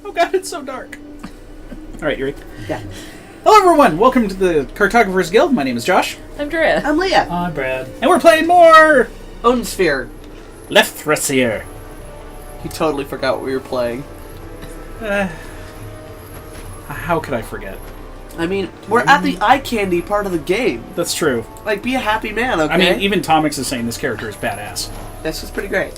Oh god, it's so dark. Alright, you ready? Yeah. Hello everyone, welcome to the Cartographers Guild. My name is Josh. I'm Drea. I'm Leah. Hi, Brad. And we're playing more Odin Sphere. Leifthrasir. You totally forgot what we were playing. How could I forget? I mean, we're at the eye candy part of the game. That's true. Like, be a happy man, okay? I mean, even Tomix is saying this character is badass. That's just pretty great.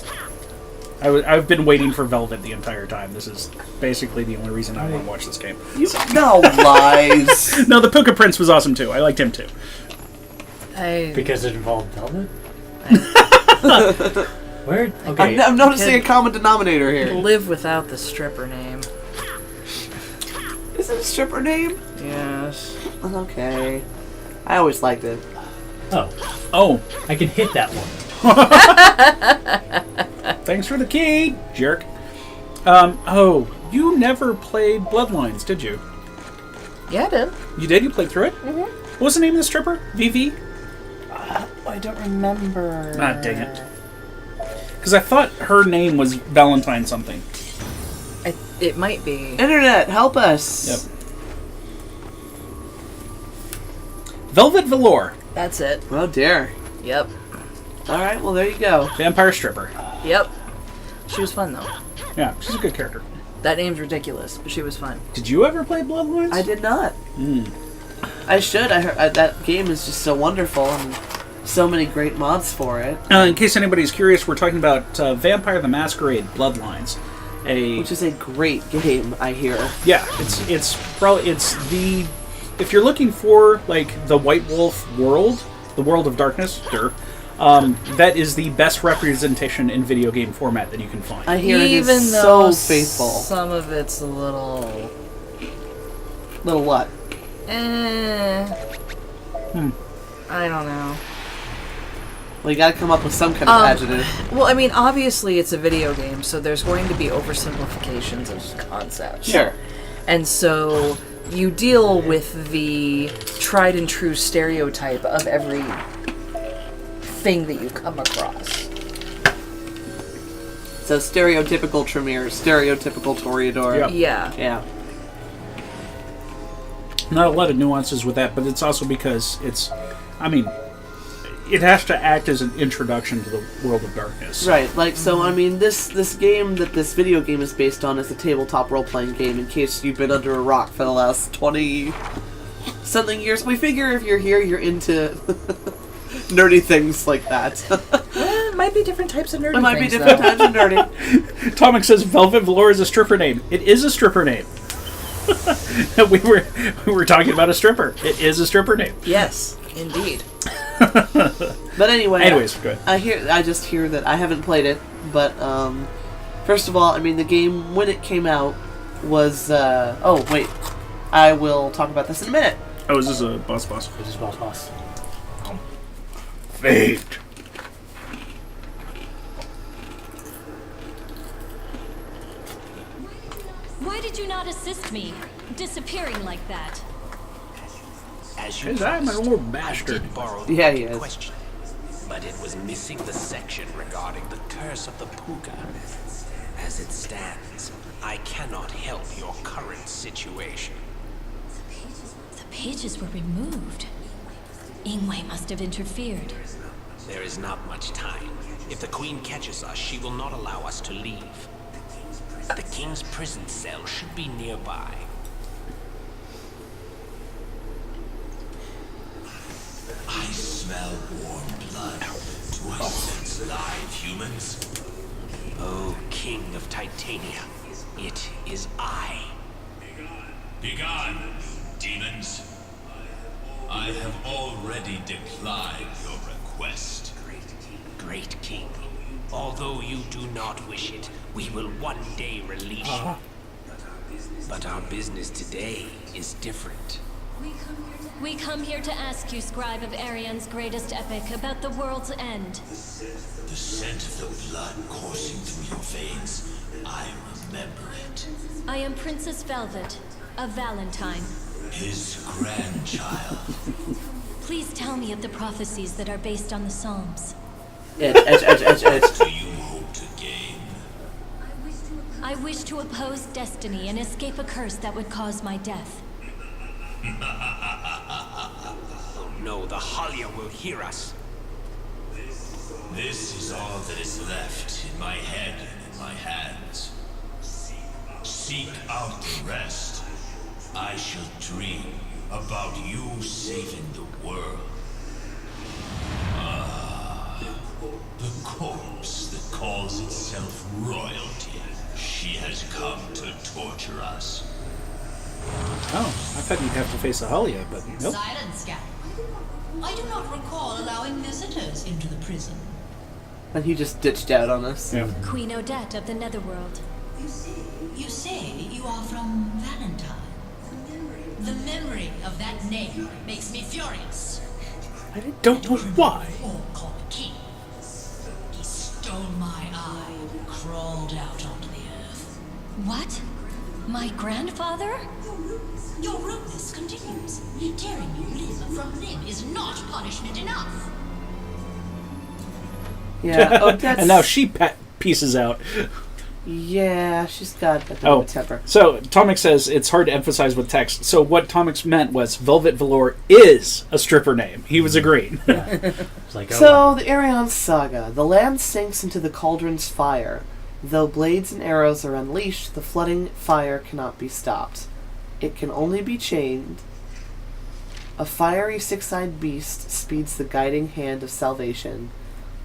I've been waiting for Velvet the entire time. This is basically the only reason I want to watch this game. No lies. No, the Puka Prince was awesome too. I liked him too. Because it involved Velvet? Where? Okay. I'm noticing a common denominator here. Live without the stripper name. Is it a stripper name? Yes. Okay. I always liked it. Oh, I can hit that one. thanks for the key, jerk. Oh, you never played Bloodlines, did you? Yeah, I did. You did? You played through it? Mm-hmm. What was the name of the stripper? VV? I don't remember. Ah, dang it. Because I thought her name was Valentine something. It might be. Internet, help us. Yep. Velvet Velour. That's it. Oh dear. Yep. Alright, well there you go. Vampire stripper. Yep. She was fun, though. Yeah, she's a good character. That name's ridiculous, but she was fun. Did you ever play Bloodlines? I did not. I should. I heard that game is just so wonderful and so many great mods for it. In case anybody's curious, we're talking about Vampire the Masquerade Bloodlines. Which is a great game, I hear. Yeah, it's the if you're looking for like the White Wolf world, the world of darkness, that is the best representation in video game format that you can find. I hear Even it is though so faithful. Some of it's a little. Little what? I don't know. Well, you gotta come up with some kind of adjective. Well, I mean, obviously it's a video game, so there's going to be oversimplifications of concepts. Sure. And so you deal with the tried and true stereotype of every thing that you come across. So stereotypical Tremere, stereotypical Toreador. Yep. Yeah. Yeah. Not a lot of nuances with that, but it's also because it has to act as an introduction to the world of darkness. Right, like, so, I mean, this game that this video game is based on is a tabletop role-playing game, in case you've been under a rock for the last 20-something years. We figure if you're here, you're into nerdy things like that. It might be different types of nerdy It might be things, different though. types of nerdy. Tomic says Velvet Velour is a stripper name. It is a stripper name. we were talking about a stripper. It is a stripper name. Yes, indeed. But anyway. Anyways, go ahead. I just hear that I haven't played it, but, first of all, I mean, the game, when it came out, was, oh, wait. I will talk about this in a minute. Oh, is this a boss? This is boss. Fate. Why did you not assist me? Disappearing like that. As you Is that my promised, little bastard? I did borrow Yeah, the he is. question, but it was missing the section regarding the curse of the Puka. As it stands, I cannot help your current situation. The pages were removed. Ingwe must have interfered. There is not much time. If the Queen catches us, she will not allow us to leave. The King's prison cell should be nearby. I smell warm blood. Do I sense live humans? O King of Titania, it is I. Begone, demons. I have already declined your request. Great King, although you do not wish it, we will one day release you. But our business today is different. We come here to ask you, scribe of Arian's greatest epic, about the world's end. The scent of the blood coursing through your veins, I remember it. I am Princess Velvet, of Valentine. His grandchild. Please tell me of the prophecies that are based on the Psalms. Edge. Do you hope to gain? I wish to oppose destiny and escape a curse that would cause my death. Oh no, the Halia will hear us. This is all that is left in my head and in my hands. Seek out the rest. I shall dream about you saving the world. The corpse that calls itself royalty. She has come to torture us. Oh, I thought you'd have to face a Halia, but nope. Silence, Gap. I do not recall allowing visitors into the prison. And he just ditched out on us. Yeah. Queen Odette of the Netherworld. You say you are from Valentine. The memory of that name makes me furious. I don't know why. Or call me king. He stole my eye and crawled out onto the earth. What? My grandfather? Your rudeness continues. Tearing you limb from limb is not punishment enough. Yeah, Odette's... And now she pieces out. Yeah, she's got a bit of a temper. So Tomix says it's hard to emphasize with text. So what Tomix meant was Velvet Velour is a stripper name. He was agreeing. It's like, So, the Arion Saga. The land sinks into the cauldron's fire. Though blades and arrows are unleashed, the flooding fire cannot be stopped. It can only be chained. A fiery six-eyed beast speeds the guiding hand of salvation.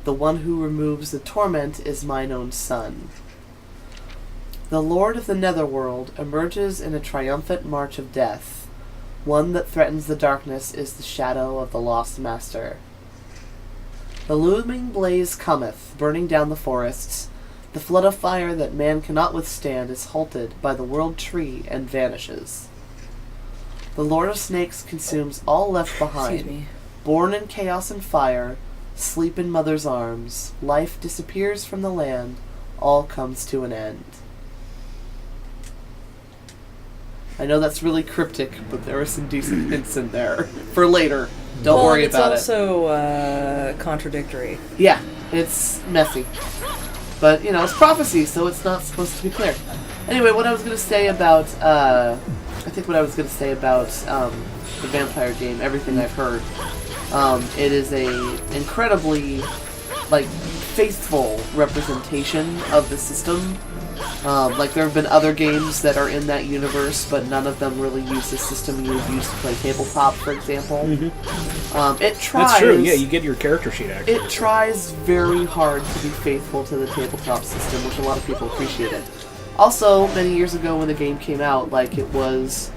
The one who removes the torment is mine own son. The Lord of the Netherworld emerges in a triumphant march of death. One that threatens the darkness is the shadow of the lost master. The looming blaze cometh, burning down the forests. The flood of fire that man cannot withstand is halted by the world tree and vanishes. The Lord of Snakes consumes all left behind. Born in chaos and fire, sleep in mother's arms, life disappears from the land, all comes to an end. I know that's really cryptic, but there are some decent hints in there for later. Don't worry about it. It's also contradictory. Yeah, it's messy. But, you know, it's prophecy, so it's not supposed to be clear. Anyway, what I was going to say about, the vampire game, everything I've heard, it is a incredibly, faithful representation of the system. There have been other games that are in that universe, but none of them really use the system you would use to play tabletop, for example. Mm-hmm. It tries... That's true, yeah, you get your character sheet, actually. It tries very hard to be faithful to the tabletop system, which a lot of people appreciated. Also, many years ago when the game came out, it was...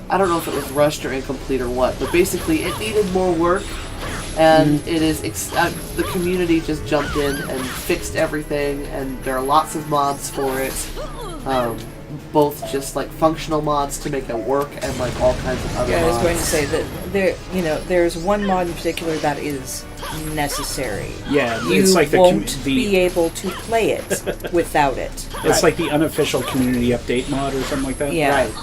I don't know if it was rushed or incomplete or what, but basically it needed more work, and it is the community just jumped in and fixed everything, and there are lots of mods for it, both just functional mods to make it work, and all kinds of other mods. Yeah, I was going to say that there's one mod in particular that is necessary. Yeah, you it's won't be able to play it without it. It's like the unofficial community update mod or something like that. Yeah. Right.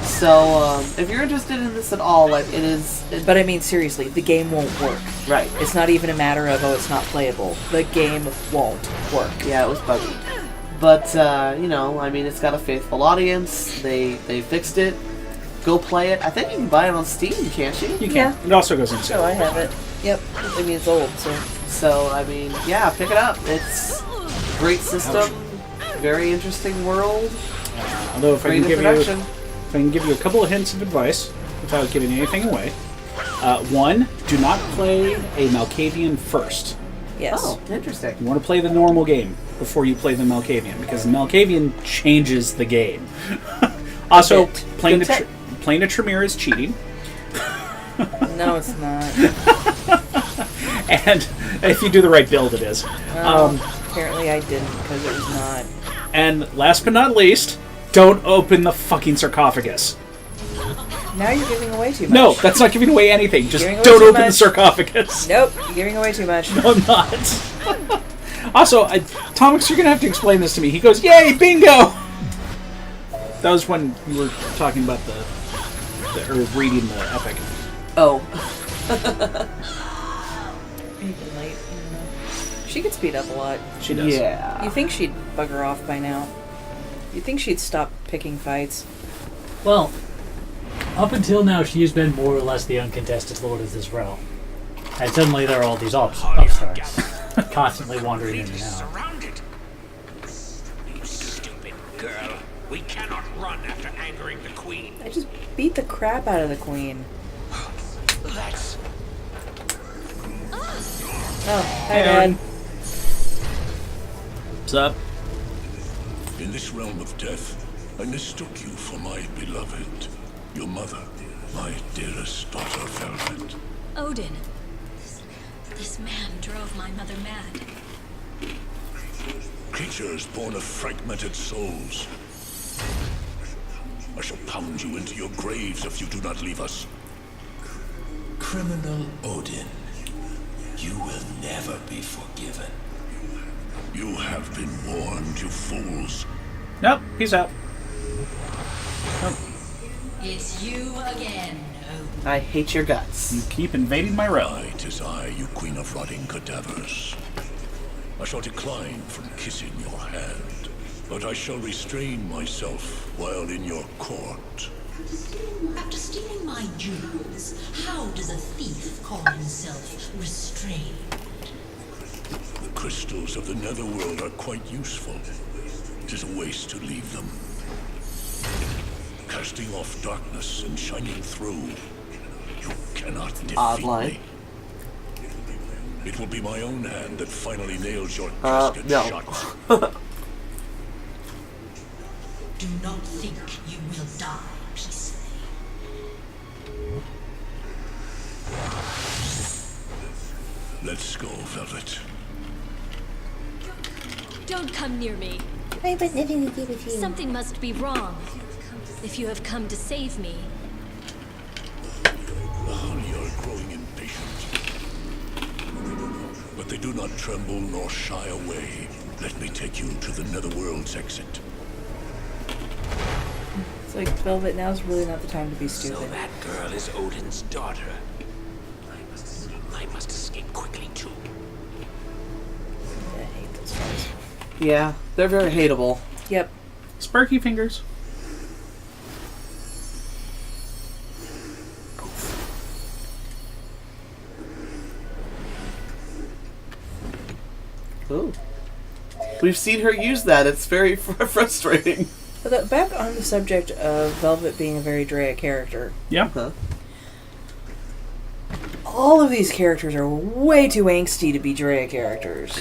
So, if you're interested in this at all, it is... But I mean, seriously, the game won't work. Right. It's not even a matter of, it's not playable. The game won't work. Yeah, it was buggy. But, it's got a faithful audience. They fixed it. Go play it. I think you can buy it on Steam, can't you? You can. Yeah. It also goes on sale. Oh, I have it. Yep. I mean, it's old, so... yeah, pick it up. It's a great system. Very interesting world. Although, if I can give you a couple of hints of advice without giving anything away. One, do not play a Malkavian first. Yes. Oh, interesting. You want to play the normal game before you play the Malkavian, because the Malkavian changes the game. Also, playing a Tremere is cheating. No, it's not. And if you do the right build, it is. Apparently I didn't, because it was not. And last but not least, don't open the fucking sarcophagus. Now you're giving away too much. No, that's not giving away anything. Just don't open the sarcophagus. Nope, you're giving away too much. No, I'm not. Also, Tomix, you're going to have to explain this to me. He goes, yay, bingo! That was when you were talking about or reading the epic. Oh. Even late. She could speed up a lot. She does. Yeah. You think she'd bugger off by now? You think she'd stop picking fights? Well, up until now, she's been more or less the uncontested lord of this realm. And suddenly there are all these upstarts constantly wandering in and out. Surrounded. You stupid girl. We cannot run after angering the queen. I just beat the crap out of the queen. Let's... Oh, hi, Dad. What's up? In this realm of death, I mistook you for my beloved. Your mother, my dearest daughter, Velvet. Odin. This man drove my mother mad. Creatures born of fragmented souls. I shall pound you into your graves if you do not leave us. Criminal Odin, you will never be forgiven. You have been warned, you fools. Nope, he's out. Nope. It's you again, Odin. I hate your guts. You keep invading my realm. Aye, 'tis I, you queen of rotting cadavers. I shall decline from kissing your hand, but I shall restrain myself while in your court. After stealing my jewels, how does a thief call himself restrained? The crystals of the netherworld are quite useful. 'Tis a waste to leave them. Casting off darkness and shining through, you cannot defeat Odd line. me. It will be my own hand that finally nails your casket no. shut. Do not think you will die peacefully. Let's go, Velvet. Don't come near me. I want nothing to do with you. Something must be wrong. If you have come to save me. The honey are growing impatient. But they do not tremble nor shy away. Let me take you to the netherworld's exit. It's like, Velvet, now's really not the time to be So stupid. that girl is Odin's daughter. I must escape quickly too. I hate those guys. Yeah, they're very hateable. Yep. Sparky fingers. Ooh. We've seen her use that. It's very frustrating. But back on the subject of Velvet being a very Drea character, Yeah. Huh? all of these characters are way too angsty to be Drea characters.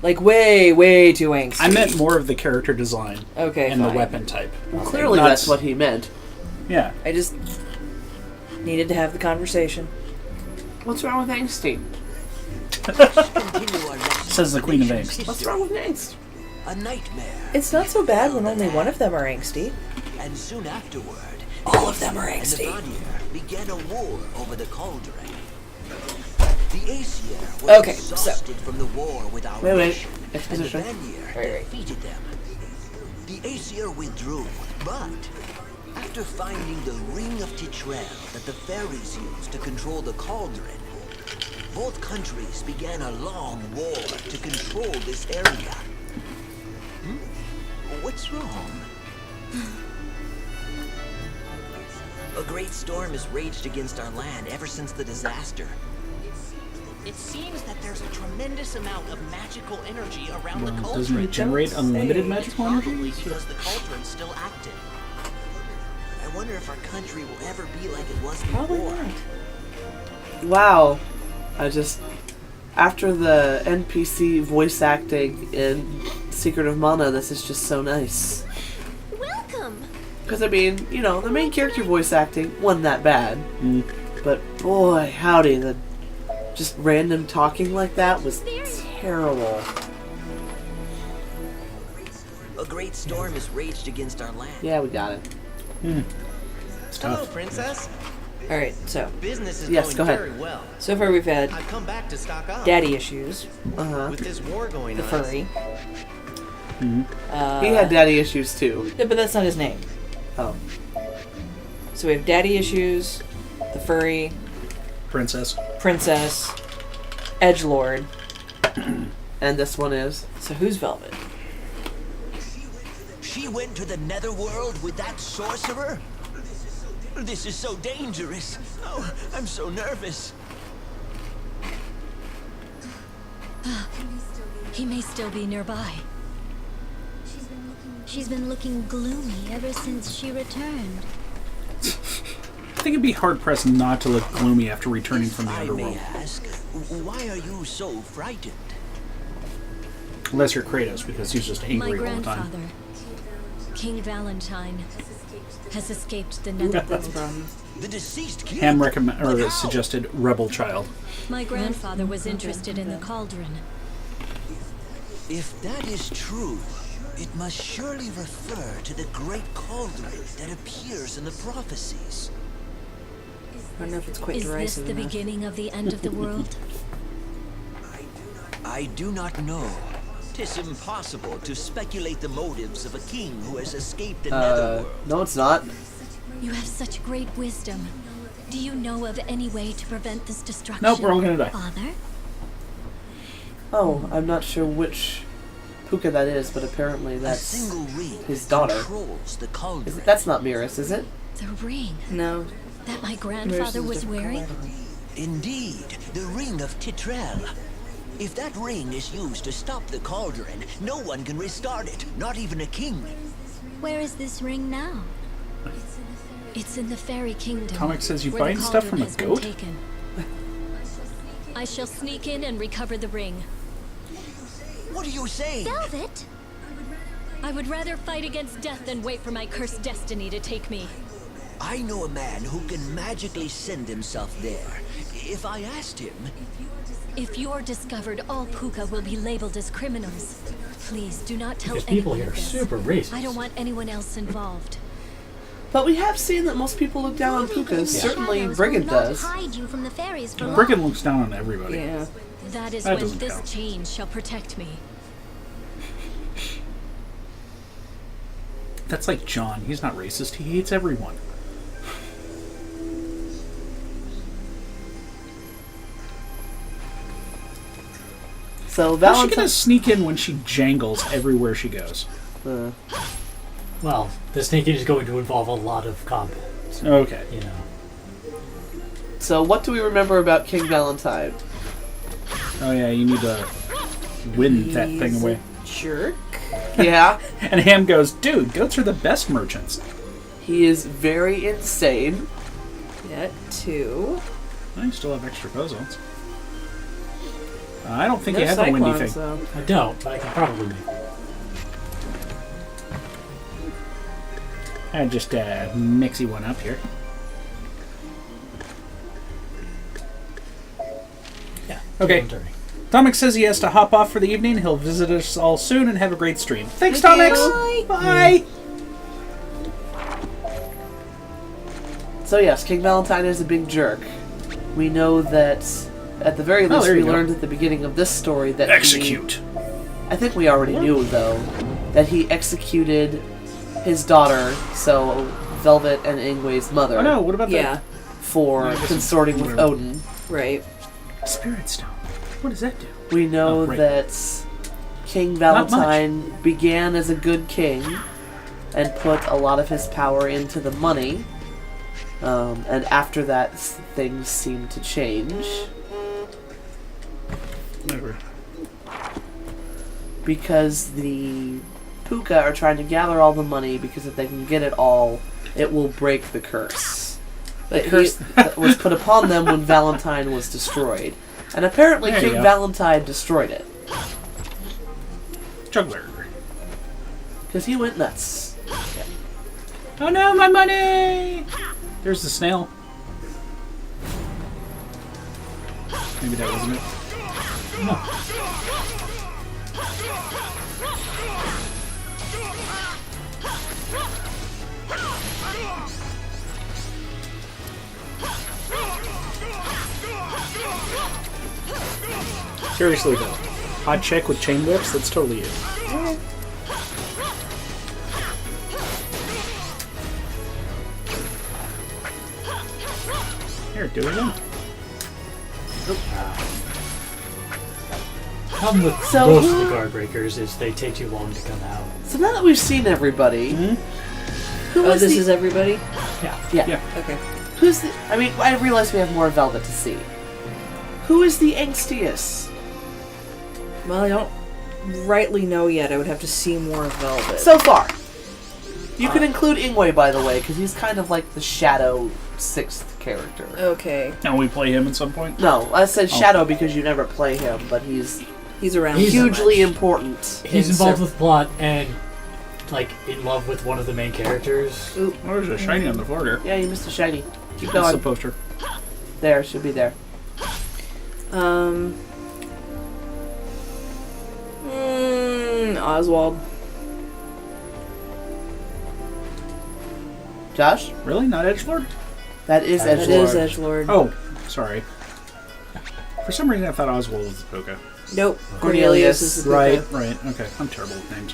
Like, way, way too angsty. I meant more of the character design. Okay, And fine. the weapon type. Well, clearly Not- that's what he meant. Yeah. I just needed to have the conversation. What's wrong with angsty? Says the Queen of Angst. What's wrong with angst? A nightmare. It's not so bad when only one of them are angsty. And soon afterward, All of them are and angsty. Vanir began a war over the cauldron. The Aesir were Okay, so- exhausted from the war with our Wait. nation, and the Exposition. Vanir Right. defeated them. The Aesir withdrew, but after finding the Ring of Titrel that the fairies used to control the cauldron, both countries began a long war to control this area. What's wrong? A great storm has raged against our land ever since the disaster. It seems that there's a tremendous amount of magical energy around the Well, cauldron. doesn't it generate unlimited magical energy? Probably because the cauldron's still active. I wonder if our country will ever be like it was Probably before. not. Wow. After the NPC voice acting in Secret of Mana, this is just so nice. Welcome. Because, I mean, you know, the main character voice acting wasn't that bad. But boy, howdy, the just random talking like that was terrible. A great storm has raged against our land. Yeah, we got it. Hello, princess. Alright, so. Business is Yes, going go ahead. very well. So far we've had I've come back to stock up. daddy issues. With this war going The on. furry. He had daddy issues too. Yeah, but that's not his name. Oh. So we have daddy issues, the furry, Princess. princess, edgelord. And this one is? So who's Velvet? She went to the netherworld with that sorcerer? This is so dangerous. Oh, I'm so nervous. He may still be nearby. She's been looking gloomy ever since she returned. I think it'd be hard-pressed not to look gloomy after returning from the I may underworld. ask, why are you so frightened? Unless you're Kratos, because he's just My angry all the time. grandfather, King Valentine, has escaped the netherworld. The deceased king? Ham suggested Rebel Child. My grandfather was interested in the cauldron. If that is true, it must surely refer to the great cauldron that appears in the prophecies. I don't know if it's quite Is this derisive the enough. beginning of the end of the world? I do not know. 'Tis impossible to speculate the motives of a king who has escaped the netherworld. No, it's not. You have such great wisdom. Do you know of any way to prevent this destruction? Nope, we're all gonna die. Father? Oh, I'm not sure which Puka that is, but apparently A that's single ring his daughter. controls the cauldron. That's not Miris, is it? The ring No. that my grandfather was wearing? Indeed, the ring of Titrel. If that ring is used to stop the cauldron, no one can restart it, not even a king. Where is this ring now? It's in the fairy kingdom. Comic says you where the buying stuff cauldron from a has been goat? taken. I shall sneak in and recover the ring. What are you saying? Velvet? I would rather fight against death than wait for my cursed destiny to take me. I know a man who can magically send himself there. If I asked him... If you're discovered, all Puka will be labeled as criminals. Please do not tell Because people anyone here are this. super racist. I don't want anyone else involved. But we have seen that most people look down on Pukas. Certainly Shadows Brigand will not does. hide you from the fairies for long. Brigand looks down on everybody. Yeah. That is That when doesn't this count. chain shall protect me. That's like John. He's not racist. He hates everyone. So How's she Valentine. gonna sneak in when she jangles everywhere she goes? Well, the sneaking is going to involve a lot of combat. Okay. You know. So what do we remember about King Valentine? Oh yeah, you need to win that thing away. Jerk. Yeah, And Ham goes, dude, goats are the best merchants. he is very insane. That too. I still have extra bozones. I don't think No you have a windy thing. cyclones, though. I don't, but I can probably make it. I just mixy one up here. Yeah. Okay. 1:30. Tomix says he has to hop off for the evening. He'll visit us all soon and have a great stream. Thanks, Thank Tomix! you. Bye! So yes, King Valentine is a big jerk. We know that, at the very least, there we you go. learned at the beginning of this story that Execute. I think we already knew, though, that he executed his daughter, so Velvet and Ingwe's mother, Oh no, what about Yeah. for I guess consorting with whatever. Odin. Right. the Spirit Stone? What does that do? We know Oh, right. that King Valentine began as a good king and put a lot of his power into the money. And after that, things seemed to change. Whatever. Because the Puka are trying to gather all the money, because if they can get it all, it will break the curse. The But curse that was put upon them when Valentine was destroyed. And apparently There you King go. Valentine destroyed it. Juggler. Because he went nuts. Oh no, my money! There's the snail. Maybe that wasn't it. Seriously though, hot check with chain whips, that's totally it. Here, do it again. problem with So most who- of the guard breakers is they take too long to come out. So now that we've seen everybody, who Oh, is this the- is everybody? Yeah. Yeah. Okay. Who's the? I mean, I realize we have more Velvet to see. Who is the angstiest? Well, I don't rightly know yet. I would have to see more of Velvet. So far. You could include Ingwe, by the way, because he's kind of like the Shadow 6th character. Okay. Can we play him at some point? No, I said Shadow because you never play him, but he's around. He's hugely important. He's involved with plot and like in love with one of the main characters. Oop. Oh, there's a shiny on the floor there. Yeah, you missed a shiny. Keep That's going. the poster. There, should be there. Oswald. Josh? Really? Not Edgelord? That is That Edgelord. is Edgelord. Oh, sorry. For some reason I thought Oswald was the Poca. Nope. Cornelius. is the Right, Poca. right. Okay, I'm terrible with names.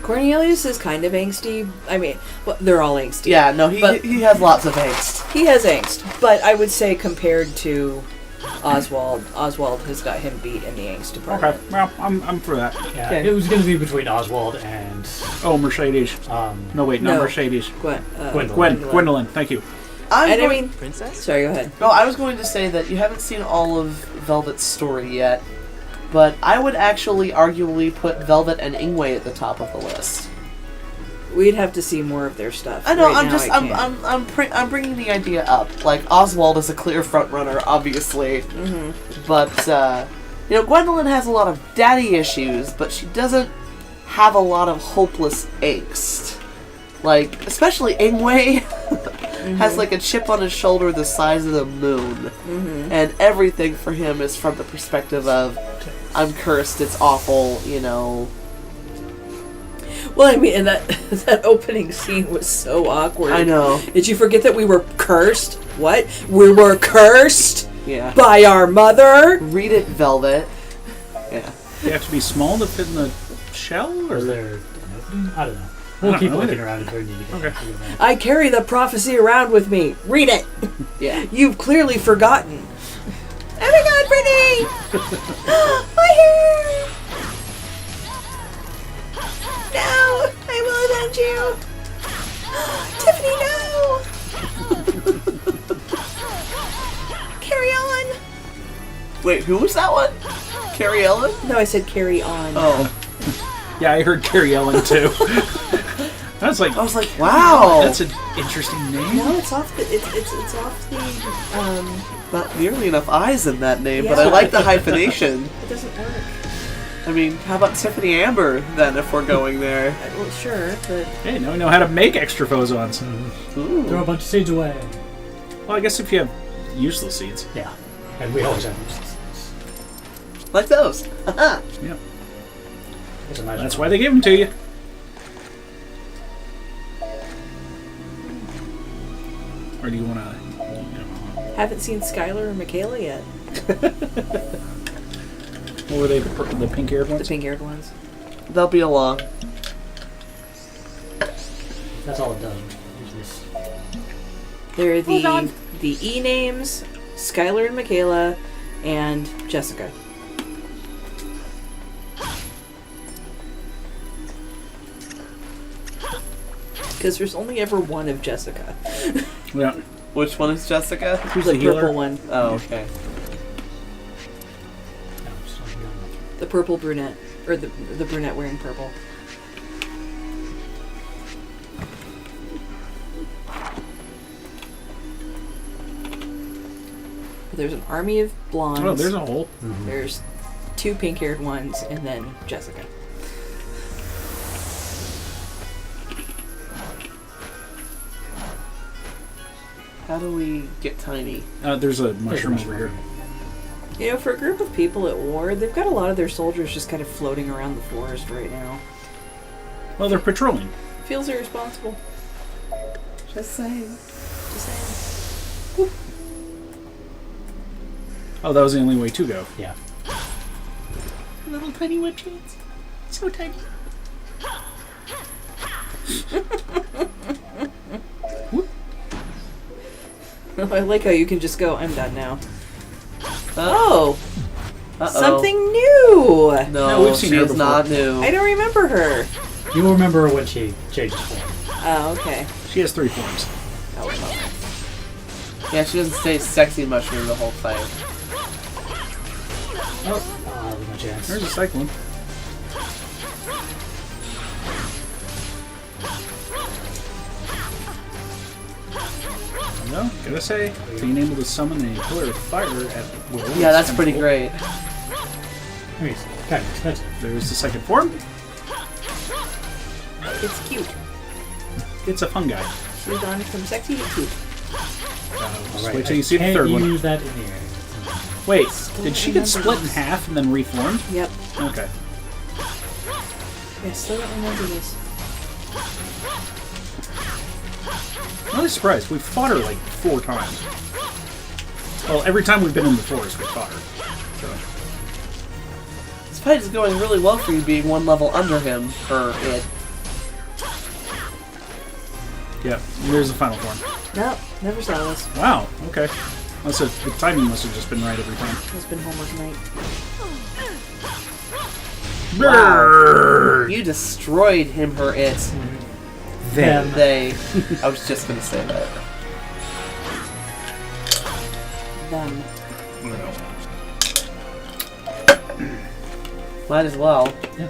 Cornelius is kind of angsty. I mean, well, they're all angsty. Yeah, no, But- he has lots of angst. He has angst, but I would say compared to Oswald has got him beat in the angst department. Okay, well, I'm for that. Yeah, Okay. it was going to be between Oswald and Oh, Mercedes. No, wait, not No. Mercedes. Gwendolyn. Gwendolyn, thank you. And I mean, Princess? sorry, go ahead. No, I was going to say that you haven't seen all of Velvet's story yet, but I would actually arguably put Velvet and Ingwe at the top of the list. We'd have to see more of their stuff. I know. Right I'm now, just. I can't. I'm bringing the idea up. Like Oswald is a clear front runner, obviously. Mm-hmm. But you know, Gwendolyn has a lot of daddy issues, but she doesn't have a lot of hopeless angst. Like, especially Ingwe has like a chip on his shoulder the size of the moon, and everything for him is from the perspective of, I'm cursed. It's awful. You know. Well, I mean, and that opening scene was so awkward. I know. Did you forget that we were cursed? What? We were cursed Yeah. by our mother? Read it, Velvet. Yeah. They have to be small to fit in the shell, or is there an opening? I don't know. We'll I keep don't know looking either. around if we need to get Okay. I carry the prophecy around with me. Read it. Yeah. You've clearly forgotten. Oh my God, Brittany! My hair! No! I will avenge you! Tiffany, no! Carry on! Wait, who was that one? Carrie Ellen? No, I said carry on. Oh. yeah, I heard Carrie Ellen too. I was like, wow, that's an interesting name. No, it's off the. It's off the. Not nearly enough I's in that name, but Yeah. I like the hyphenation. It doesn't work. I mean, how about Tiffany Amber then, if we're going there? Well, sure, but Hey, now we know how to make extra phozons. Ooh. Throw a bunch of seeds away. Well, I guess if you have useless seeds. Yeah. And we always have useless seeds. Like those. Yeah. Guess I might as That's well. why they give them to you. Or do you want to... haven't seen Skylar or Michaela yet. What were they, the pink-haired ones? The pink-haired ones. They'll be along. That's all it does. Is this. They're Hold on. the E names, Skylar and Michaela, and Jessica. Because there's only ever one of Jessica. Yeah. Which one is Jessica? Who's The the healer? purple one. Oh, okay. No, it's not beyond that. The purple brunette. Or the brunette wearing purple. There's an army of blondes. Oh, there's a hole. There's two pink-haired ones, and then Jessica. How do we get tiny? There's a mushroom over here. You know, for a group of people at war, they've got a lot of their soldiers just kind of floating around the forest right now. Well, they're patrolling. Feels irresponsible. Just saying. Just saying. Oh, that was the only way to go. Yeah. Little tiny whip chains. So tiny. I like how you can just go, I'm done now. Oh! Something new! No, we've seen her she's before. not new. I don't remember her. You will remember when she changes form. Oh, okay. She has 3 forms. Oh, well. Yeah, she doesn't stay sexy mushroom the whole fight. Oh, no chance. There's a cyclone. No, gotta say, being able to summon a pillar of fire at will. Yeah, that's is pretty cool. great. I mean, it's kind of expensive. There's the second form. It's cute. It's a fungi. She's gone from sexy to cute. Just Alright, wait till you see the third Can't one. use that in the air. Wait, did she get split in half and then reformed? Yep. Okay. I still don't remember this. I'm really surprised. We've fought her like 4 times. Well, every time we've been in the forest, we've fought her. So. This fight is going really well for you being 1 level under him, or it. Yeah, there's the final form. Nope, never saw this. Wow, okay. Also, the timing must have just been right every time. It's been homework night. Wow. You destroyed him, her, it. Them. They. I was just gonna say that. Them. Might as well. Yeah.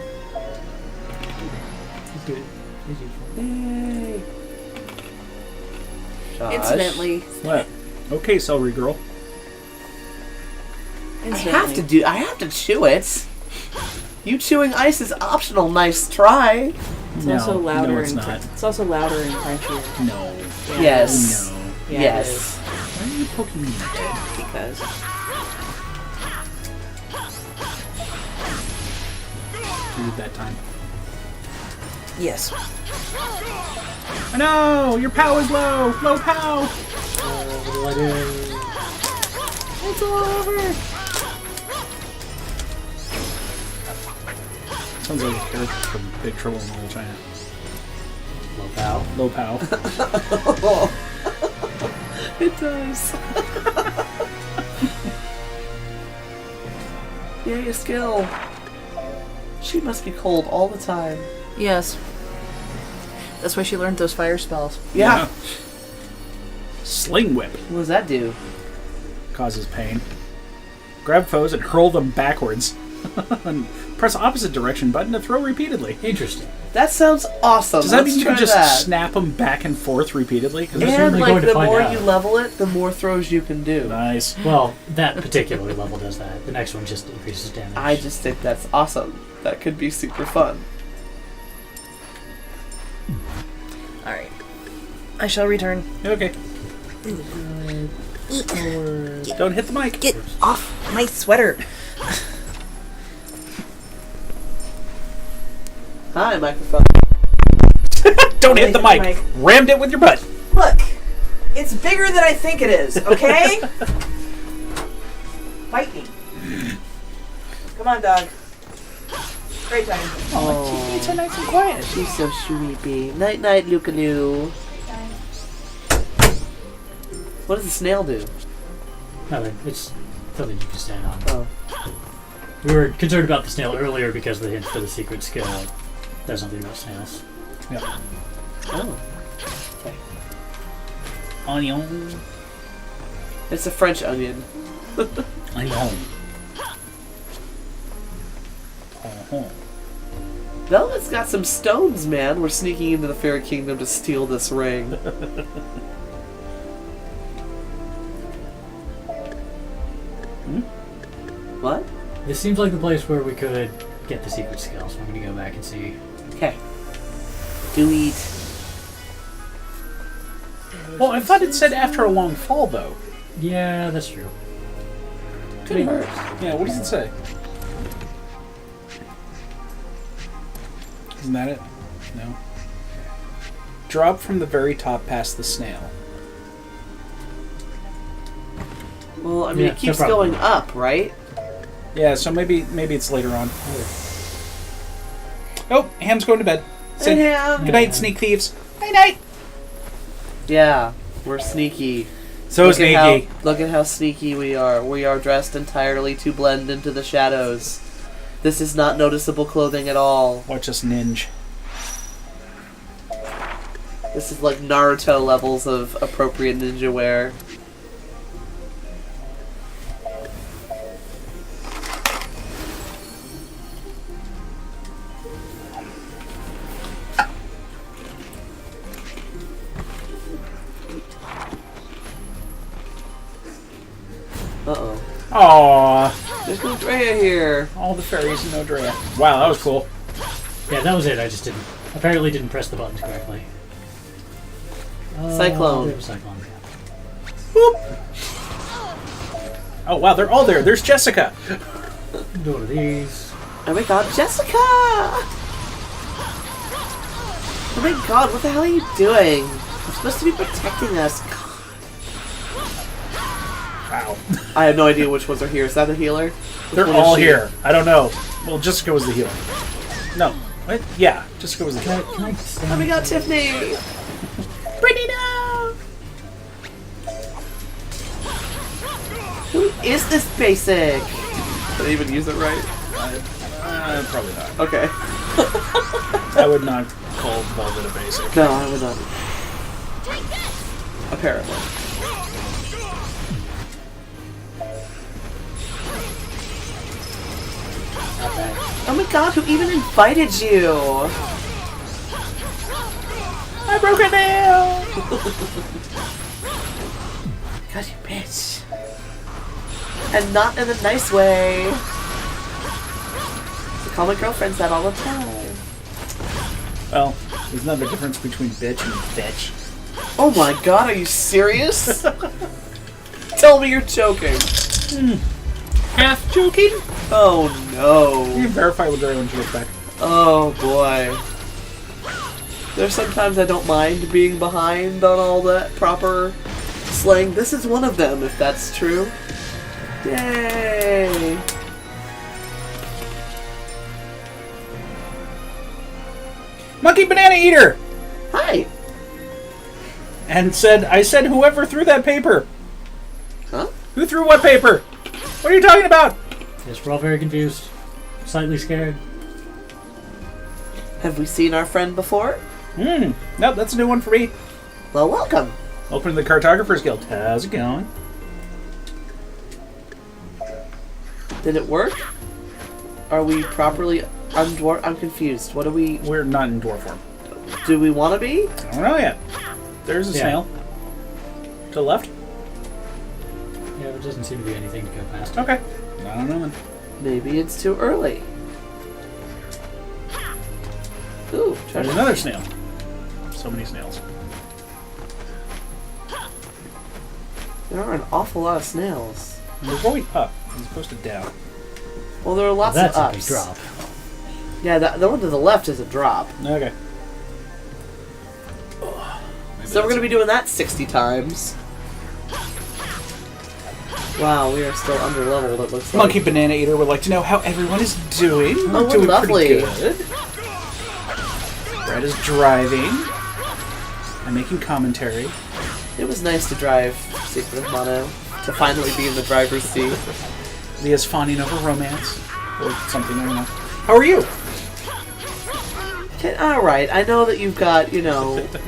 He's good. He's useful. Yay. Josh. Incidentally. What? Okay, celery girl. I have to chew it. You chewing ice is optional. Nice try. It's No, also louder no, it's and not. it's also louder and crunchier. No. Yeah, Yes. No. Yeah, Yes. Why are you poking me in the head? because Dude, that time. yes. Oh no! Your POW is low! Low POW! What do I do? It's all over. Sounds like a character from Big Trouble in Little China. Low pow. Low POW. It does. Yay, a skill. She must be cold all the time. Yes. That's why she learned those fire spells. Yeah. Sling Whip What does that do? causes pain. Grab foes and hurl them backwards. And press opposite direction button to throw repeatedly. Interesting. That sounds awesome. Does that mean Let's you can try just that. snap them back and forth repeatedly? 'Cause We're And certainly like going to the find more out. you level it, the more throws you can do. nice. Well, that particular level does that. The next one just increases damage. I just think that's awesome. That could be super fun. Alright. I shall return. Okay. Don't hit the mic. Get off my sweater. Hi, microphone. Don't hit the Hit the mic. mic. Rammed it with your butt. Look, it's bigger than I think it is, okay? Bite me. Come on, dog. Great time. Oh, It's so nice and quiet. she's so sleepy. Night, night, Lukaloo. What does the snail do? Nothing. It's something you can stand on. Oh, We were concerned about the snail earlier because of the hint for the secret skill. There's something about snails. Yeah. oh. Okay. Onion. It's a French onion. Onion. Oh. Velvet's got some stones, man. We're sneaking into the Fairy Kingdom to steal this ring. What? This seems like the place where we could get the secret skill, so I'm going to go back and see. Okay. Do eat. Well, I thought it said after a long fall, though. Yeah, that's true. Could hurt. Yeah, what does it say? Isn't that it? No. Drop from the very top past the snail. Well, I mean, Yeah, it keeps no problem. going up, right? Yeah, so maybe it's later on. Oh, Ham's going to bed. Hey, Ham. Good night, sneak thieves. Night night. Yeah, we're sneaky. So sneaky. Look at how sneaky we are. We are dressed entirely to blend into the shadows. This is not noticeable clothing at all. Watch us ninja. This is like Naruto levels of appropriate ninja wear. Uh-oh. Aww. There's no Drea here. All the fairies and no Drea. Wow, that was cool. Yeah, that was it. I just apparently didn't press the buttons correctly. Cyclone. We have a cyclone. Boop. Oh wow, they're all there. There's Jessica. Do one of these. Oh my god, Jessica! Oh my god, what the hell are you doing? You're supposed to be protecting us. Wow. I have no idea which ones are here. Is that the healer? They're all here. I don't know. Well, Jessica was the healer. No. What? Yeah, Jessica was the healer. Can I stand Oh my god, Tiffany! Brittany, no! Who is this basic? Did I even use it right? Probably not. Okay. I would not call Velvet a basic. No, I would not. Apparently. Oh my god, who even invited you? I broke a nail! God, you bitch. And not in a nice way. I call my girlfriends that all the time. Well, there's not a difference between bitch and bitch. Oh my god, are you serious? Tell me you're joking. Half joking? Oh no. You can verify with her when she gets back. Oh boy. There's sometimes I don't mind being behind on all that proper slang. This is one of them, if that's true. Yay! Monkey Banana Eater! Hi! And I said whoever threw that paper. Huh? Who threw what paper? What are you talking about? Yes, we're all very confused. Slightly scared. Have we seen our friend before? Nope, that's a new one for me. Well, welcome. Open to the Cartographers Guild. How's it going? Did it work? Are we properly undwarf? I'm confused. What are we? We're not in dwarf form. Do we want to be? I don't know yet. There's a snail. To the left? Yeah, there doesn't seem to be anything to go past. Okay. I don't know then. Maybe it's too early. Ooh, There's another snail. So many snails. There are an awful lot of snails. And we're going up as opposed to down. Well, there are lots That's of a ups. big drop. Yeah, the one to the left is a drop. Okay. So we're going to be doing that 60 times. Wow, we are still under-leveled, it looks like. Monkey Banana Eater would like to know how everyone is doing. Oh, We're doing lovely. pretty good. Brad is driving. I'm making commentary. It was nice to drive Secret of Mono, to finally be in the driver's seat. Leah's fawning over romance. Or something, I don't know. How are you? Okay, alright, I know that you've got,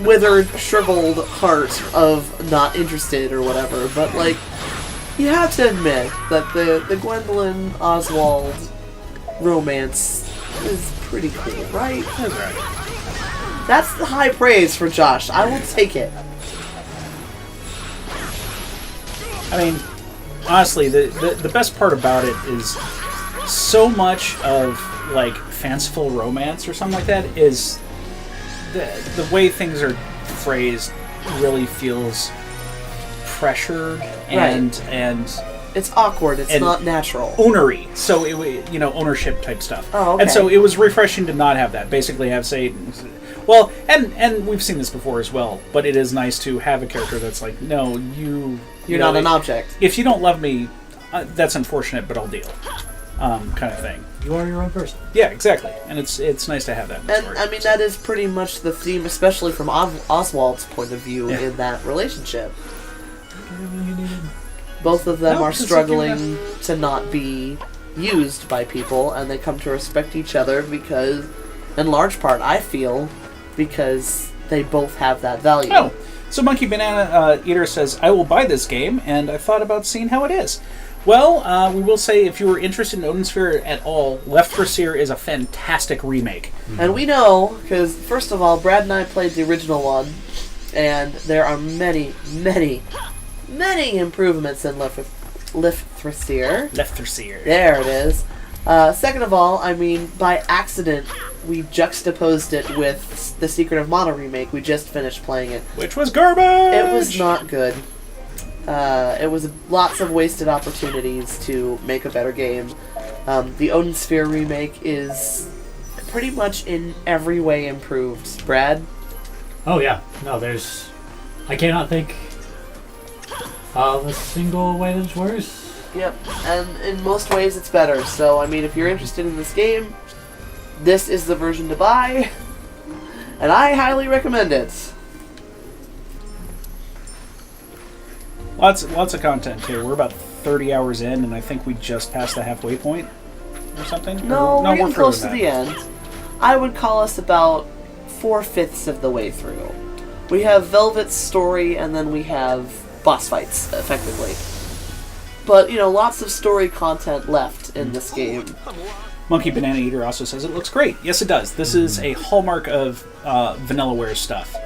withered, shriveled heart of not interested or whatever, but, like, you have to admit that the Gwendolyn Oswald romance is pretty cool, right? That's right. That's the high praise for Josh. I will take it. I mean, honestly, the best part about it is so much of, like, fanciful romance or something like that is the way things are phrased really feels pressured and it's awkward. It's not natural. Ownery. So ownership type stuff. Oh, okay. And so it was refreshing to not have that. Basically, have well, and we've seen this before as well. But it is nice to have a character that's like, no, you're not an object. If you don't love me, that's unfortunate, but I'll deal. Kind of thing. You are your own person. Yeah, exactly. And it's nice to have that in the And story. I mean, that is pretty much the theme, especially from Oswald's point of view in that relationship. everything you needed. Both of them No, are just struggling to not be used by people, and they come to respect each other because, in large part, I feel, because they both have that value. Oh, so Monkey Banana Eater says, I will buy this game, and I thought about seeing how it is. Well, we will say, if you were interested in Odin Sphere at all, Leifthrasir is a fantastic remake. And we know, because, first of all, Brad and I played the original one, and there are many, many, many improvements in Leifthrasir. Leifthrasir. There it is. Second of all, I mean, by accident, we juxtaposed it with the Secret of Mana remake. We just finished playing it. Which was garbage! It was not good. It was lots of wasted opportunities to make a better game. The Odin Sphere remake is pretty much in every way improved. Brad? Oh yeah, no, there's... I cannot think of a single way that's worse. Yep, and in most ways it's better. So, I mean, if you're interested in this game, this is the version to buy, and I highly recommend it. Lots of content too. We're about 30 hours in, and I think we just passed the halfway point or something. No, we're getting further close to than the that. end. I would call us about 4/5 of the way through. We have Velvet's story, and then we have boss fights, effectively. But, you know, lots of story content left in this game. Monkey Banana Eater also says it looks great. Yes, it does. This is a hallmark of Vanillaware stuff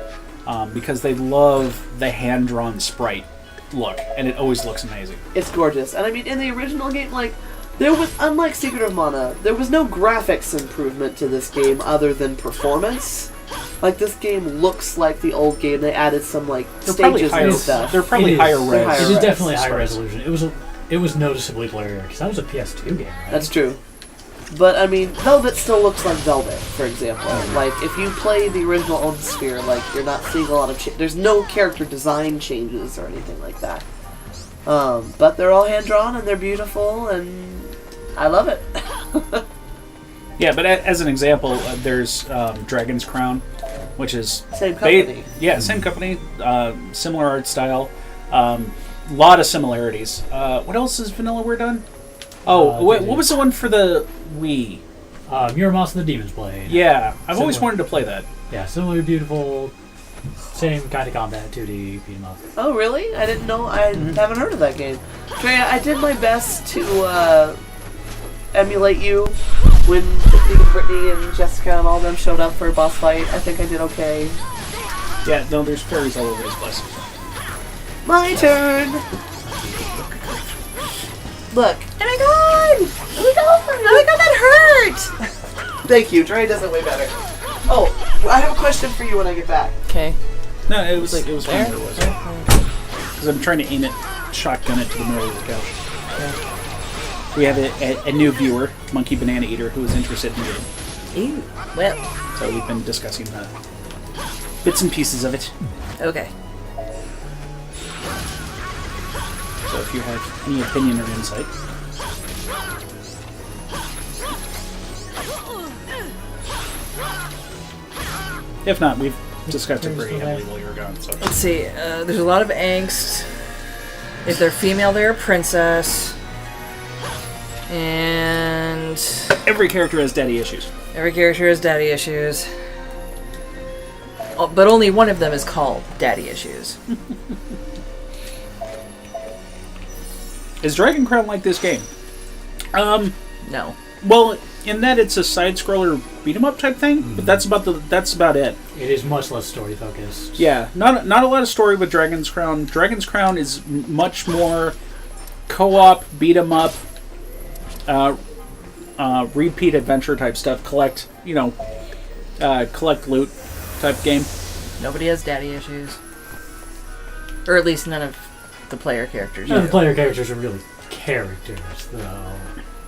because they love the hand-drawn sprite look, and it always looks amazing. It's gorgeous. And I mean, in the original game, like, there was, unlike Secret of Mana, there was no graphics improvement to this game other than performance. Like, this game looks like the old game. They added some, like, stages and stuff. They're probably higher res. It is definitely high resolution. It was noticeably blurrier because that was a PS2 game, right? That's true. But, I mean, Velvet still looks like Velvet, for example. Like, if you play the original Odin Sphere, like, you're not seeing a lot of there's no character design changes or anything like that. But they're all hand-drawn, and they're beautiful, and I love it. Yeah, but as an example, there's Dragon's Crown, which is... Same company. Same company, similar art style, lot of similarities. What else has Vanillaware done? Oh, what was the one for the Wii? Muramas and the Demon's Blade. Yeah, I've always wanted to play that. Yeah, similar, beautiful, same kind of combat, 2D, beat 'em up. Oh, really? I didn't know. I haven't heard of that game. Trey, I did my best to emulate you when Brittany and Jessica and all them showed up for a boss fight. I think I did okay. Yeah, no, there's fairies all over this place. My turn! Look. Oh my god! Oh my god, that hurt! Thank you, Dre does it way better. Oh, I have a question for you when I get back. Okay. No, it was fine where it was. Because I'm trying to aim it, shotgun it to the middle of the couch. Okay. We have a new viewer, Monkey Banana Eater, who is interested in it. Ew. Well. So we've been discussing bits and pieces of it. Okay. So if you have any opinion or insight. If not, we've discussed it pretty heavily while you were gone. So. Let's see. There's a lot of angst. If they're female, they're a princess. And... every character has daddy issues. Every character has daddy issues. Oh, but only one of them is called Daddy Issues. Is Dragon Crown like this game? No. Well, in that it's a side-scroller beat-em-up type thing, but that's about it. It is much less story focused. Yeah, not a lot of story with Dragon's Crown. Dragon's Crown is much more co-op beat-em-up, repeat adventure type stuff. Collect loot type game. Nobody has daddy issues, or at least none of the player characters. None of the player characters are really characters, though.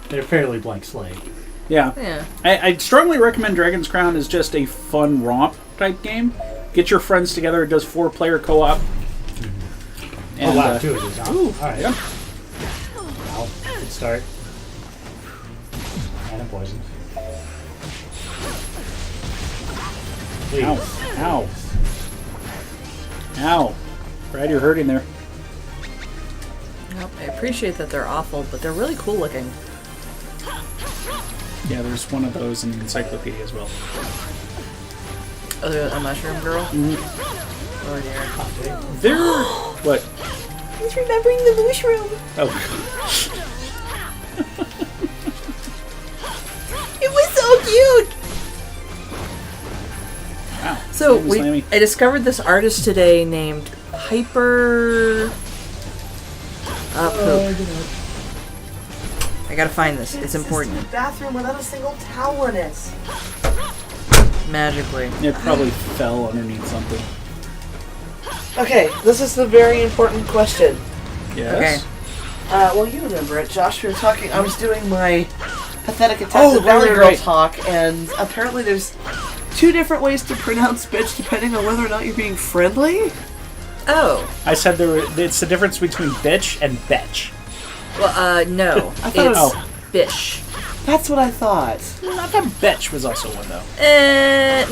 They're fairly blank slate. Yeah. Yeah. I'd strongly recommend Dragon's Crown as just a fun romp type game. Get your friends together. It does 4-player co-op. Mm-hmm. Oh wow, 2 of these. Huh? All right. Yeah. Well, good start. And I'm poisoned. Please. Ow. Ow. Ow. Brad, you're hurting there. Well, I appreciate that they're awful, but they're really cool looking. Yeah, there's one of those in the encyclopedia as well. Oh, there's a mushroom girl? Mm-hmm. Oh dear. They're... what? He's remembering the mushroom. Oh. It was so cute! Wow. So, Slammy. I discovered this artist today named Piper... poop. I gotta find this. It's important. This is the bathroom without a single towel in it. Magically. It probably fell underneath something. Okay, this is the very important question. Yes? Okay. Well, you remember it, Josh. We were talking. I was doing my pathetic attack the Valley Girl talk, and apparently there's 2 different ways to pronounce bitch depending on whether or not you're being friendly. Oh. I said it's the difference between bitch and betch. Well, no. I thought it's it was bish. That's what I thought. I thought betch was also one, though.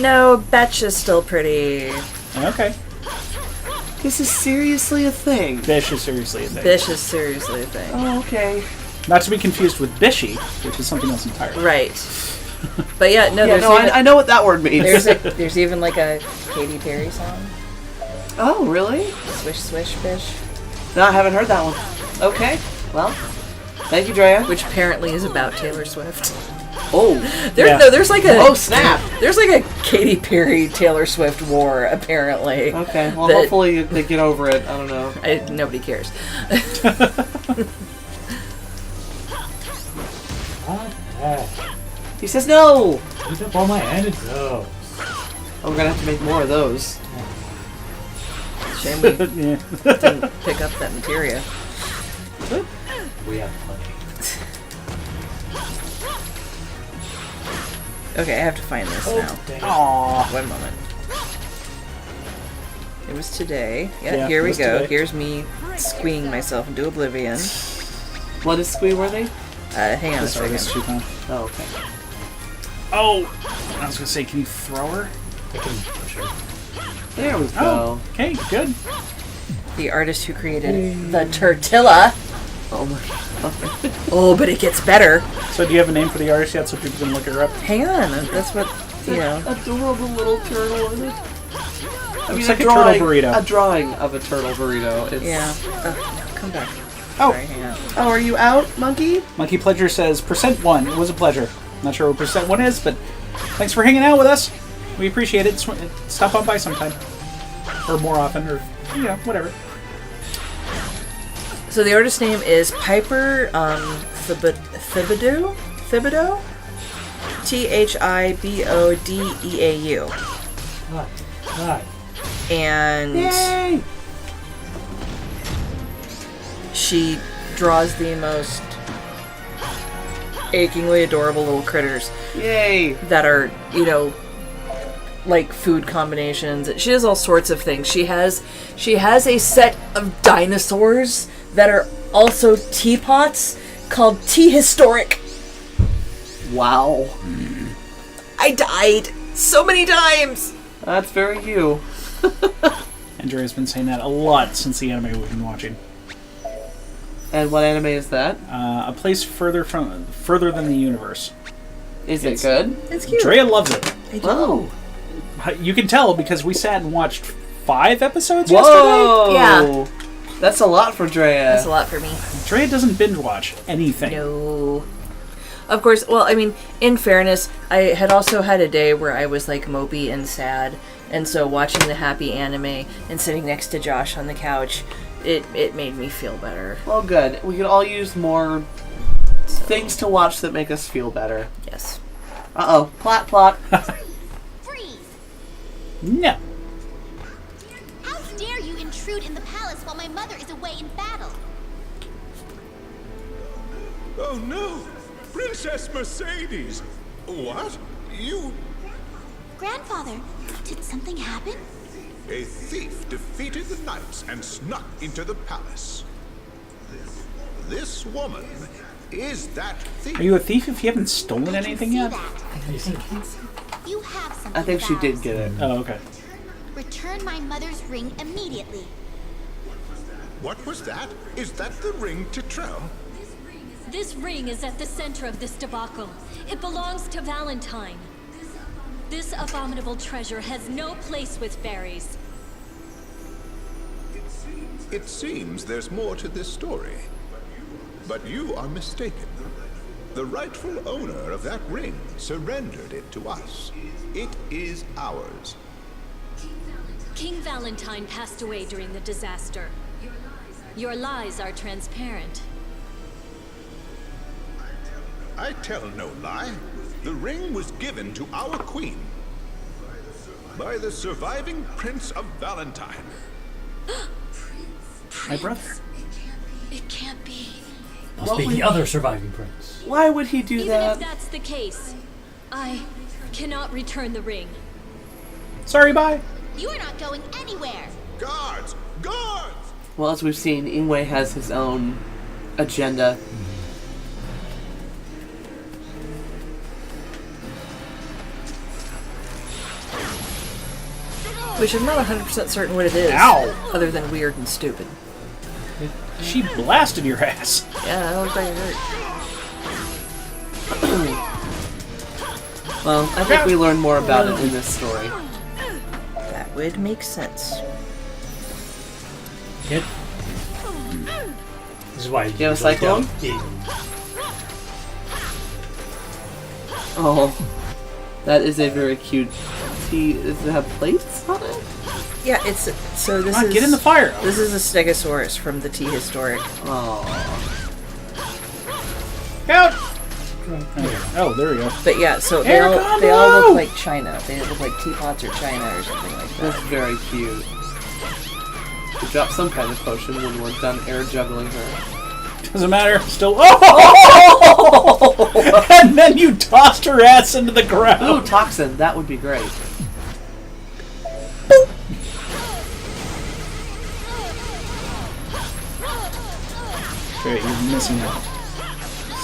No, betch is still pretty... Okay. This is seriously a thing. Bish is seriously a thing. Bish is seriously a thing. Oh, okay. Not to be confused with bishy, which is something else entirely. Right. But yeah, no, Yeah, there's no, even, I know what that word means. there's even like a Katy Perry song. Oh, really? Swish, swish, bish. No, I haven't heard that one. Okay, well, thank you, Drea. Which apparently is about Taylor Swift. Oh, there's like a... Oh, snap! There's like a Katy Perry Taylor Swift war, apparently. Okay, well, hopefully they get over it. I don't know. Nobody cares. He says no! Eat up all my antidotes. Oh, we're gonna have to make more of those. Shame we didn't pick up that materia. We have plenty. Okay, I have to find this now. Aww. 1 moment. It was today. Yeah, Yeah, here it we was go. today. Here's me squeeing myself into oblivion. What is squee-worthy? Hang on a This artist second. too, huh? Oh, okay. Oh! I was gonna say, can you throw her? I can push her. There we go. Oh, okay, good. The artist who created the tortilla. Oh my god. Oh, but it gets better. So do you have a name for the artist yet so people can look her up? Hang on. That's what, you know. Adorable little turtle in it. I Looks mean, like a turtle burrito. A drawing of a turtle burrito. It's... Yeah. Oh, no, come back. Oh. Sorry, hang on. Oh, are you out, Monkey? Monkey Pleasure says, %1. It was a pleasure. Not sure what %1 is, but thanks for hanging out with us. We appreciate it. Stop on by sometime. Or more often, or, whatever. So the artist's name is Piper Thibodeau? Thibodeau? Thibodeau. Hi. And Yay! she draws the most achingly adorable little critters. Yay! That are, like food combinations. She does all sorts of things. She has a set of dinosaurs that are also teapots called Tea Historic. Wow. I died so many times. That's very you. Andrea's been saying that a lot since the anime we've been watching. And what anime is that? A place further than the universe. Is it good? It's cute. Drea loves it. I do. Oh. You can tell because we sat and watched 5 episodes Whoa! yesterday. Yeah. That's a lot for Drea. That's a lot for me. Drea doesn't binge watch anything. No. Of course, well, I mean, in fairness, I had also had a day where I was like mopey and sad, and so watching the happy anime and sitting next to Josh on the couch, it made me feel better. Well, good. We could all use more things to watch that make us feel better. Yes. Uh-oh. Plot. Freeze! No. How dare you intrude in the palace while my mother is away in battle? Oh no! Princess Mercedes! What? You... Grandfather, did something happen? A thief defeated the knights and snuck into the palace. This woman is that thief. Are you a thief if you haven't stolen anything yet? You have something. I think she did get it. Oh, okay. Return my mother's ring immediately. What was that? Is that the ring Titrell? This ring is at the center of this debacle. It belongs to Valentine. This abominable treasure has no place with fairies. It seems there's more to this story. But you are mistaken. The rightful owner of that ring surrendered it to us. It is ours. King Valentine passed away during the disaster. Your lies are transparent. I tell no lie. The ring was given to our queen by the surviving Prince of Valentine. My brother. It can't be. Must be the other surviving prince. Why would he do Even that? if that's the case, I cannot return the ring. Sorry, bye. You are not going anywhere. Guards! Guards! Well, as we've seen, Ingwe has his own agenda. Which I'm not 100% certain what it is. Ow. Other than weird and stupid. She blasted your ass. Yeah, that looks like it hurt. Well, I think we learn more about it in this story. That would make sense. Good. This is why you have a cyclone? Oh, that is a very cute tea. Does it have plates on it? Yeah, it's so this Come on, is get in the fire. This is a Stegosaurus from the T Historic. Oh. Out. Oh, there we go. But yeah, so they all look like china. They look like teapots or china or something like that. That's very cute. We drop some kind of potion when we're done air juggling her. Doesn't matter. Still. Oh! And then you tossed her ass into the ground. Ooh, toxin. That would be great. Okay, you're missing out.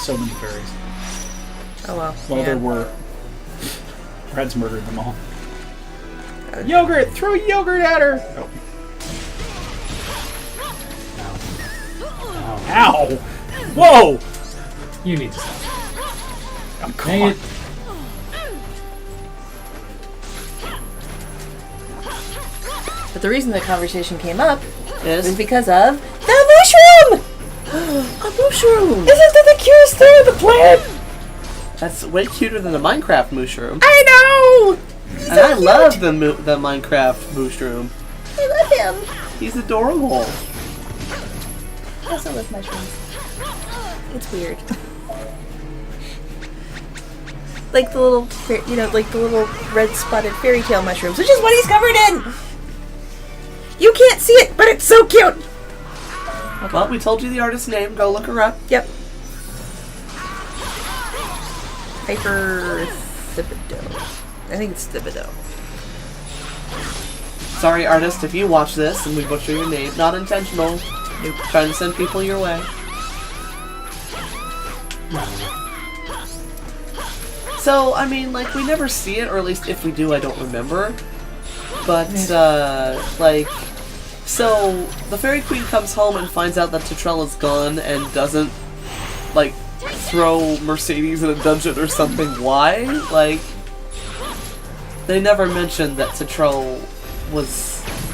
So many fairies. Oh well. Well, yeah. there were. Red's murdered them all. Yogurt! Throw yogurt at her! Oh. Ow! Whoa! You need to stop. Oh, come Dang on. it. But the reason the conversation came up Yes. is because of the mushroom! A mushroom! Isn't that the cutest thing on the planet? That's way cuter than the Minecraft mushroom. I know! And I love the Minecraft mushroom. I love him. He's adorable. I also love mushrooms. It's weird. Like the little, like the little red spotted fairy tale mushrooms, which is what he's covered in! You can't see it, but it's so cute! Okay. Well, we told you the artist's name. Go look her up. Yep. Hyper Thibodeau. I think it's Thibodeau. Sorry, artist, if you watch this and we butcher your name. Not intentional. Nope. Trying to send people your way. So, I mean, like, we never see it, or at least if we do, I don't remember. But, like, so, the Fairy Queen comes home and finds out that Titrell is gone and doesn't, like, throw Mercedes in a dungeon or something. Why? Like, they never mentioned that Titrell was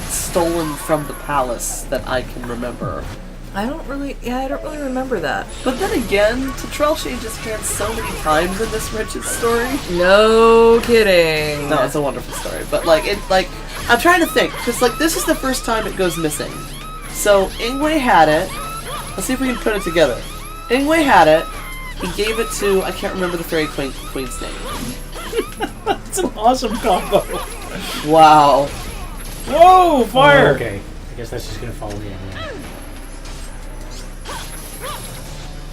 stolen from the palace that I can remember. I don't really remember that. But then again, Titrell changes hands so many times in this Rich's story. No kidding. No, it's a wonderful story. But I'm trying to think, because this is the first time it goes missing. So Ingwe had it. Let's see if we can put it together. Ingwe had it. He gave it to, I can't remember the Fairy Queen's name. That's an awesome combo. Wow. Whoa, fire! Oh, okay. I guess that's just gonna follow me anyway.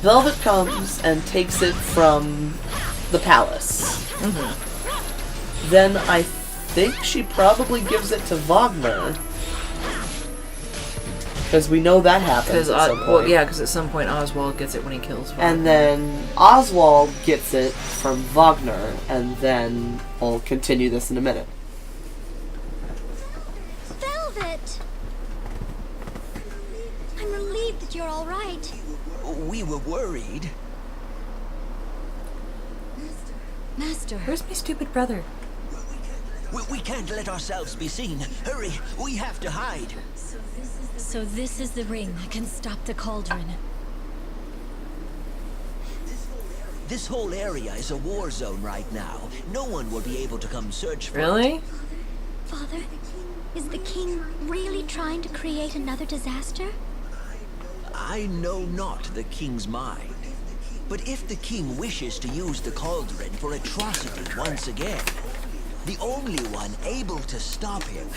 Velvet comes and takes it from the palace. Mm-hmm. Then I think she probably gives it to Wagner. Because we know that happens at some point. because at some point Oswald gets it when he kills Wagner. And then Oswald gets it from Wagner, and then we'll continue this in a minute. Velvet! I'm I'm relieved that you're all right. We were worried. Master. Where's my stupid brother? We can't let ourselves be seen. Hurry, we have to hide. So this is the ring that can stop the cauldron. This whole area is a war zone right now. No one will be able to come search for Really? it. Father, is the king really trying to create another disaster? I know not the king's mind. But if the king wishes to use the cauldron for atrocity once again, the only one able to stop him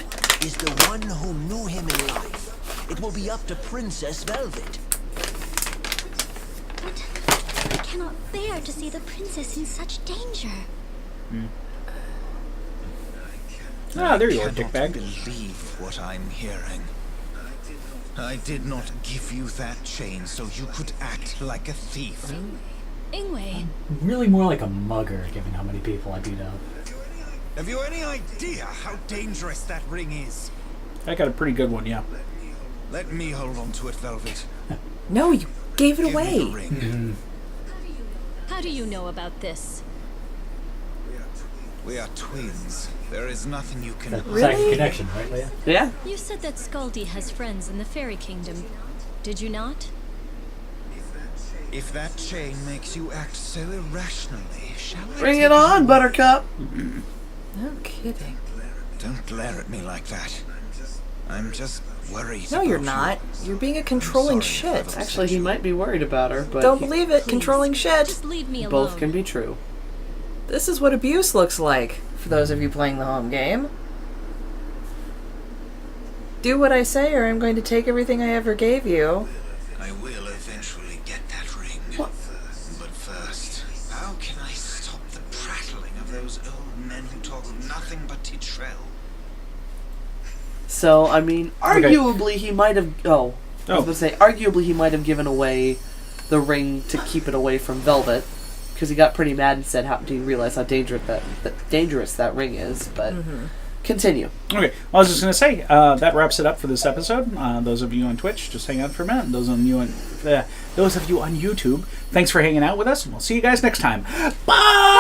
is the one who knew him in life. It will be up to Princess Velvet. But I cannot bear to see the princess in such danger. Ah, there you are, I cannot dickbag. believe what I'm hearing. I did not give you that chain so you could act like a thief. Ingwe. Really more like a mugger, given how many people I beat up. Have you any idea how dangerous that ring is? I got a pretty good one, yeah. Let me hold on to it, Velvet. No, you gave it Give me the away. ring. How do you know about this? We are twins. There is nothing you can... That's Really? like a connection, right, Leah? Yeah. You said that Scaldi has friends in the fairy kingdom. Did you not? If that chain makes you act so irrationally, shall I Bring take it on, you? Buttercup. No kidding. Don't glare at me like that. I'm just worried. No, you're about not. You're being a controlling sorry, shit. Velvet. Actually, he might be worried about her, but Don't he- believe it. Controlling shit. Just leave me alone. both can be true. This is what abuse looks like, for those of you playing the home game. Do what I say, or I'm going to take everything I ever gave you. I will eventually get that ring. What? But first, how can I stop the prattling of those old men who talk of nothing but Titrell? So, I mean, arguably he might have... I was going to say, arguably he might have given away the ring to keep it away from Velvet, because he got pretty mad and said, "How do you realize how dangerous that ring is?" But continue. Okay, I was just going to say, that wraps it up for this episode. Those of you on Twitch, just hang out for a minute. And those of you on YouTube, thanks for hanging out with us, and we'll see you guys next time. Bye!